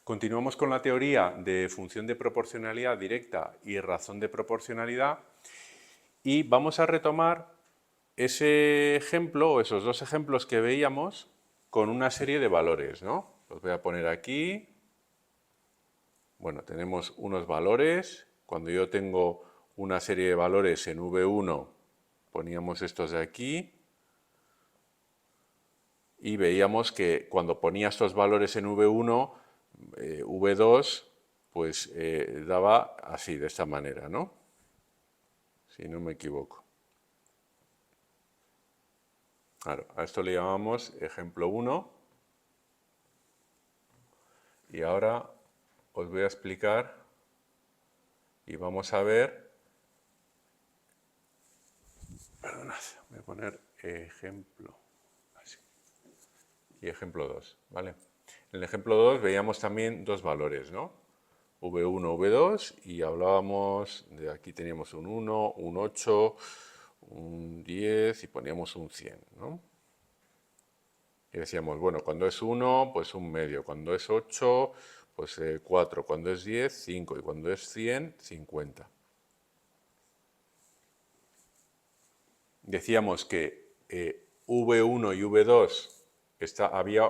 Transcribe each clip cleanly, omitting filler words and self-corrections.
Continuamos con la teoría de función de proporcionalidad directa y razón de proporcionalidad y vamos a retomar ese ejemplo o esos dos ejemplos que veíamos con una serie de valores, ¿no? Los voy a poner aquí. Bueno, tenemos unos valores. Cuando yo tengo una serie de valores en V1, poníamos estos de aquí. Y veíamos que cuando ponía estos valores en V1, V2, pues daba así, de esta manera, ¿no? Si no me equivoco. Claro, a esto le llamamos ejemplo 1. Y ahora os voy a explicar y vamos a ver. Perdonad, voy a poner ejemplo. Así. Y ejemplo 2, ¿vale? En el ejemplo 2 veíamos también dos valores, ¿no? V1, V2 y hablábamos de aquí teníamos un 1, un 8, un 10 y poníamos un 100, ¿no? Y decíamos, bueno, cuando es 1, pues un medio, cuando es 8, pues 4, cuando es 10, 5 y cuando es 100, 50. Decíamos que V1 y V2 había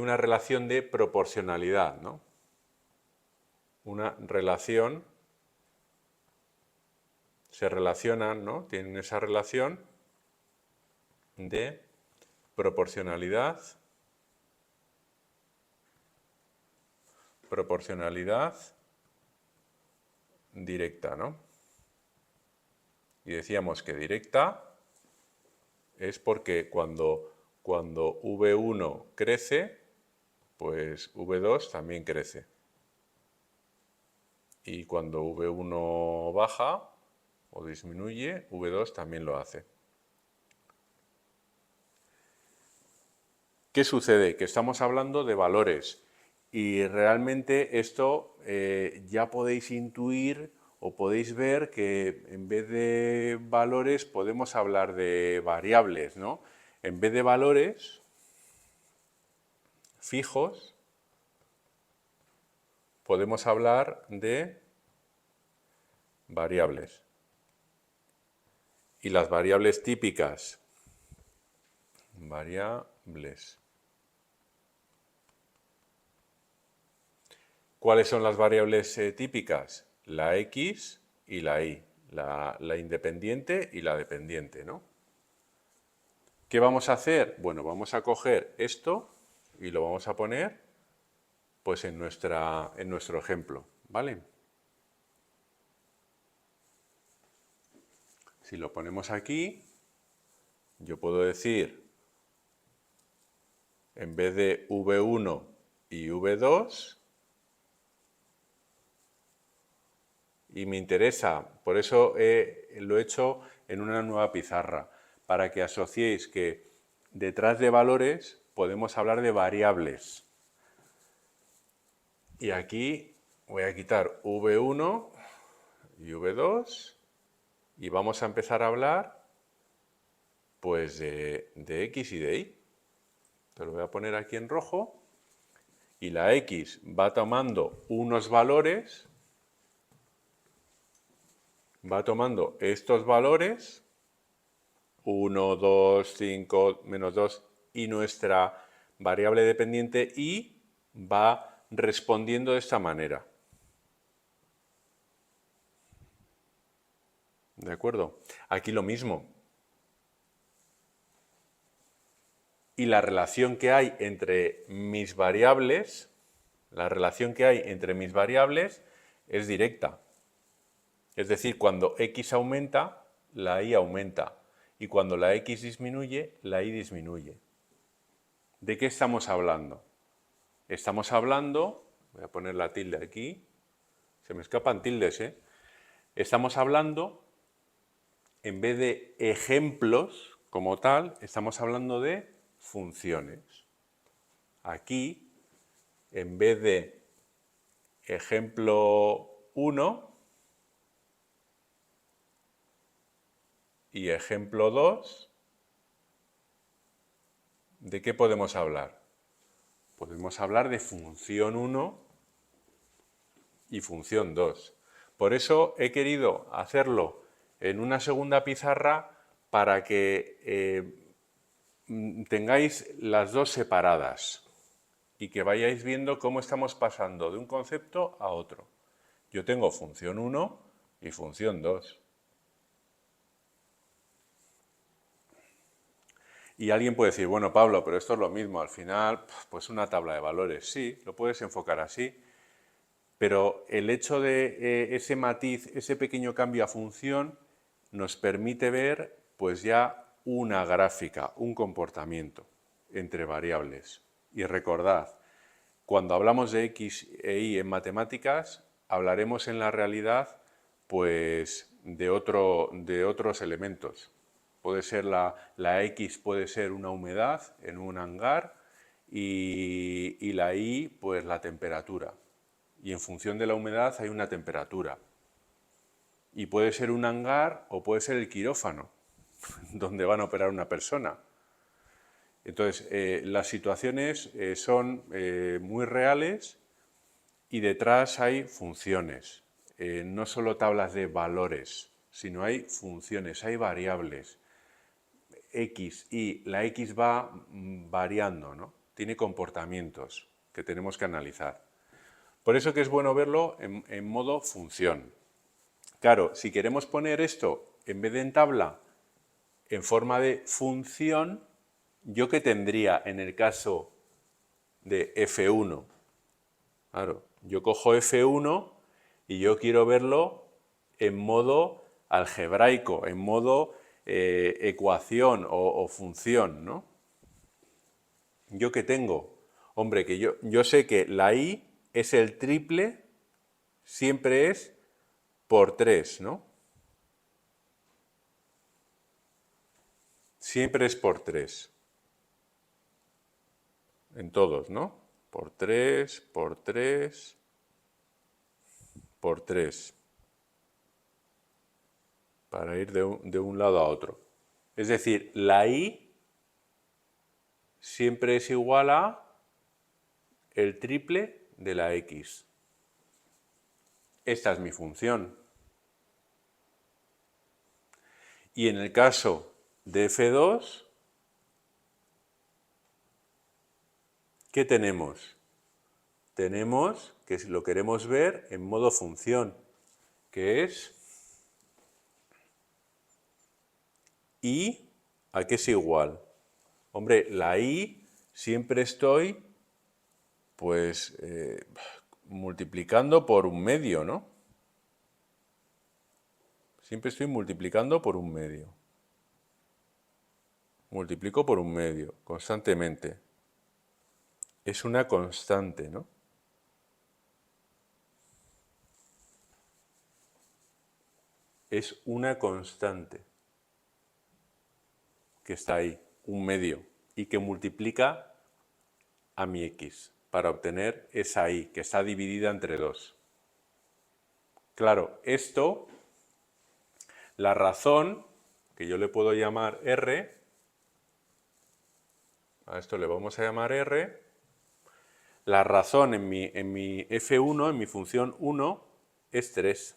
una relación de proporcionalidad, ¿no? Una relación, se relacionan, ¿no? Tienen esa relación de proporcionalidad directa, ¿no? Y decíamos que directa es porque cuando V1 crece, pues V2 también crece. Y cuando V1 baja o disminuye, V2 también lo hace. ¿Qué sucede? Que estamos hablando de valores y realmente esto ya podéis intuir o podéis ver que en vez de valores podemos hablar de variables, ¿no? En vez de valores fijos, podemos hablar de variables. Y las variables típicas, variables. ¿Cuáles son las variables típicas? La X y la Y, la independiente y la dependiente, ¿no? ¿Qué vamos a hacer? Bueno, vamos a coger esto y lo vamos a poner pues en nuestro ejemplo, ¿vale? Si lo ponemos aquí, yo puedo decir, en vez de V1 y V2, y me interesa, por eso lo he hecho en una nueva pizarra, para que asociéis que detrás de valores podemos hablar de variables. Y aquí voy a quitar V1 y V2 y vamos a empezar a hablar pues de X y de Y. Te lo voy a poner aquí en rojo y la X va tomando unos valores, va tomando estos valores, 1, 2, 5, menos 2 y nuestra variable dependiente Y va respondiendo de esta manera. ¿De acuerdo? Aquí lo mismo. Y la relación que hay entre mis variables, es directa. Es decir, cuando X aumenta, la Y aumenta. Y cuando la X disminuye, la Y disminuye. ¿De qué estamos hablando? Estamos hablando, voy a poner la tilde aquí, se me escapan tildes, ¿eh? Estamos hablando, en vez de ejemplos como tal, estamos hablando de funciones. Aquí, en vez de ejemplo 1 y ejemplo 2, ¿de qué podemos hablar? Podemos hablar de función 1 y función 2. Por eso he querido hacerlo en una segunda pizarra para que tengáis las dos separadas y que vayáis viendo cómo estamos pasando de un concepto a otro. Yo tengo función 1 y función 2. Y alguien puede decir, bueno, Pablo, pero esto es lo mismo, al final, pues una tabla de valores. Sí, lo puedes enfocar así, pero el hecho de ese matiz, ese pequeño cambio a función, nos permite ver pues ya una gráfica, un comportamiento entre variables. Y recordad, cuando hablamos de X e Y en matemáticas, hablaremos en la realidad pues de otros elementos. Puede ser la X puede ser una humedad en un hangar y la Y pues la temperatura. Y en función de la humedad hay una temperatura. Y puede ser un hangar o puede ser el quirófano, donde van a operar una persona. Entonces, las situaciones son muy reales y detrás hay funciones. No solo tablas de valores, sino hay funciones, hay variables. X, Y, la X va variando, ¿no? Tiene comportamientos que tenemos que analizar. Por eso que es bueno verlo en modo función. Claro, si queremos poner esto en vez de en tabla, en forma de función, ¿yo qué tendría en el caso de F1? Claro, yo cojo F1 y yo quiero verlo en modo algebraico, en modo ecuación o función, ¿no? ¿Yo qué tengo? Hombre, que yo sé que la Y es el triple, siempre es por 3, ¿no? Siempre es por 3. En todos, ¿no? Por 3, por 3, por 3. Para ir de un lado a otro. Es decir, la Y siempre es igual a el triple de la X. Esta es mi función. Y en el caso de F2, ¿qué tenemos? Tenemos que lo queremos ver en modo función, que es Y, ¿a qué es igual? Hombre, la Y siempre estoy pues multiplicando por un medio, ¿no? Siempre estoy multiplicando por un medio. Multiplico por un medio, constantemente. Es una constante, ¿no? Es una constante que está ahí, un medio, y que multiplica a mi X para obtener esa Y, que está dividida entre 2. Claro, esto, la razón, que yo le puedo llamar R, a esto le vamos a llamar R, la razón en mi F1, en mi función 1, es 3.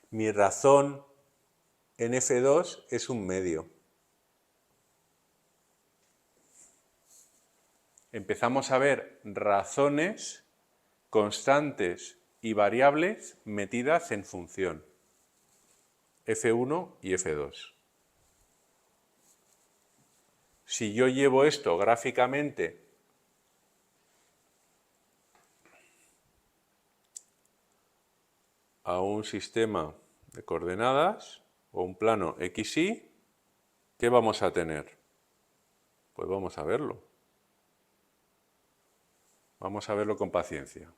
Mi razón en F2 es un medio. Empezamos a ver razones constantes y variables metidas en función. F1 y F2. Si yo llevo esto gráficamente a un sistema de coordenadas o un plano XY, ¿qué vamos a tener? Pues vamos a verlo. Vamos a verlo con paciencia.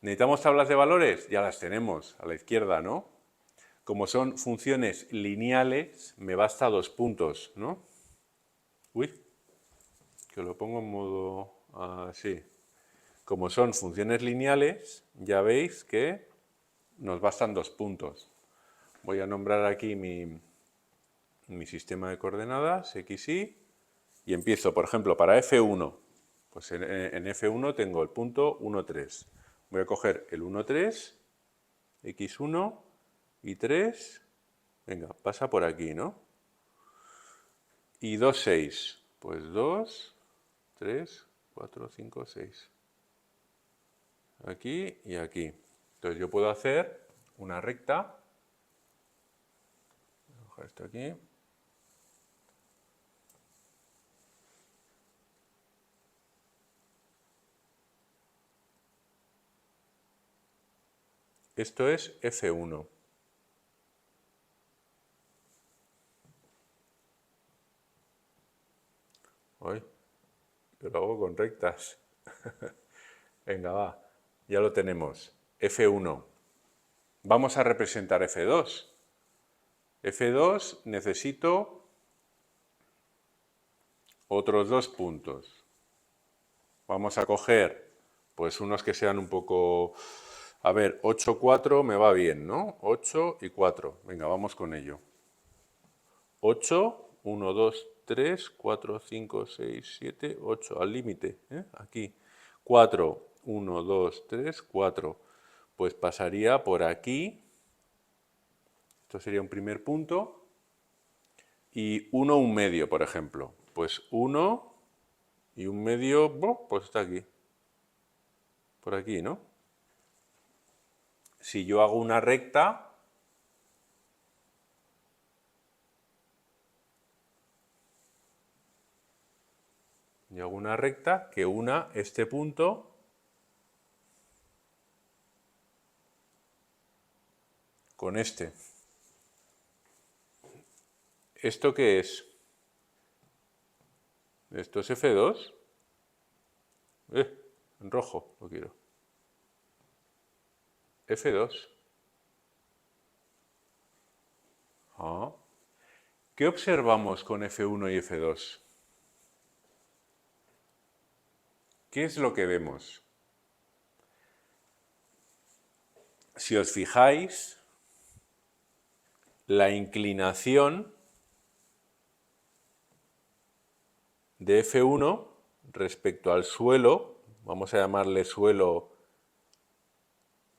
¿Necesitamos tablas de valores? Ya las tenemos, a la izquierda, ¿no? Como son funciones lineales, me basta 2 puntos, ¿no? Uy, que lo pongo en modo así. Como son funciones lineales, ya veis que nos bastan 2 puntos. Voy a nombrar aquí mi mi sistema de coordenadas, x, y empiezo, por ejemplo, para F1. Pues en F1 tengo el punto 1, 3. Voy a coger el 1, 3, x1 y 3. Venga, pasa por aquí, ¿no? Y 2, 6. Pues 2, 3, 4, 5, 6. Aquí y aquí. Entonces yo puedo hacer una recta. Voy a coger esto aquí. Esto es F1. Uy, yo lo hago con rectas. Venga, va. Ya lo tenemos. F1. Vamos a representar F2. F2 necesito otros 2 puntos. Vamos a coger pues unos que sean un poco... A ver, 8, 4 me va bien, ¿no? 8 y 4. Venga, vamos con ello. 8, 1, 2, 3, 4, 5, 6, 7, 8. Al límite, ¿eh? Aquí. 4, 1, 2, 3, 4. Pues pasaría por aquí. Esto sería un primer punto. Y 1, 1 medio, por ejemplo. Pues 1 y 1 medio, pues está aquí. Por aquí, ¿no? Si yo hago una recta, que una este punto con este. ¿Esto qué es? ¿Esto es F2? En rojo lo quiero. F2. Ah. ¿Qué observamos con F1 y F2? ¿Qué es lo que vemos? Si os fijáis, la inclinación de F1 respecto al suelo, vamos a llamarle suelo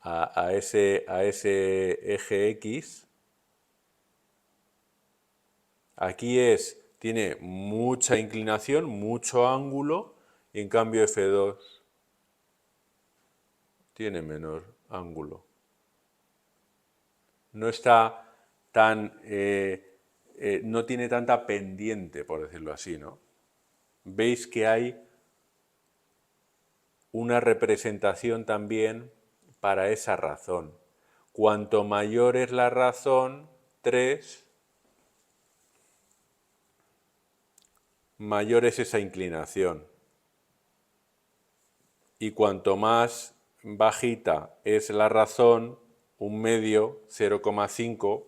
a ese eje X, aquí tiene mucha inclinación, mucho ángulo, y en cambio F2 tiene menor ángulo. No está tan, no tiene tanta pendiente, por decirlo así, ¿no? Veis que hay una representación también para esa razón. Cuanto mayor es la razón, 3, mayor es esa inclinación. Y cuanto más bajita es la razón, 1 medio, 0,5,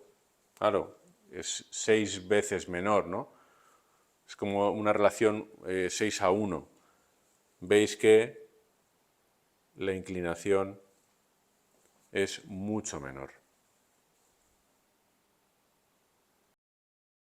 claro, es 6 veces menor, ¿no? Es como una relación 6 a 1. Veis que la inclinación es mucho menor.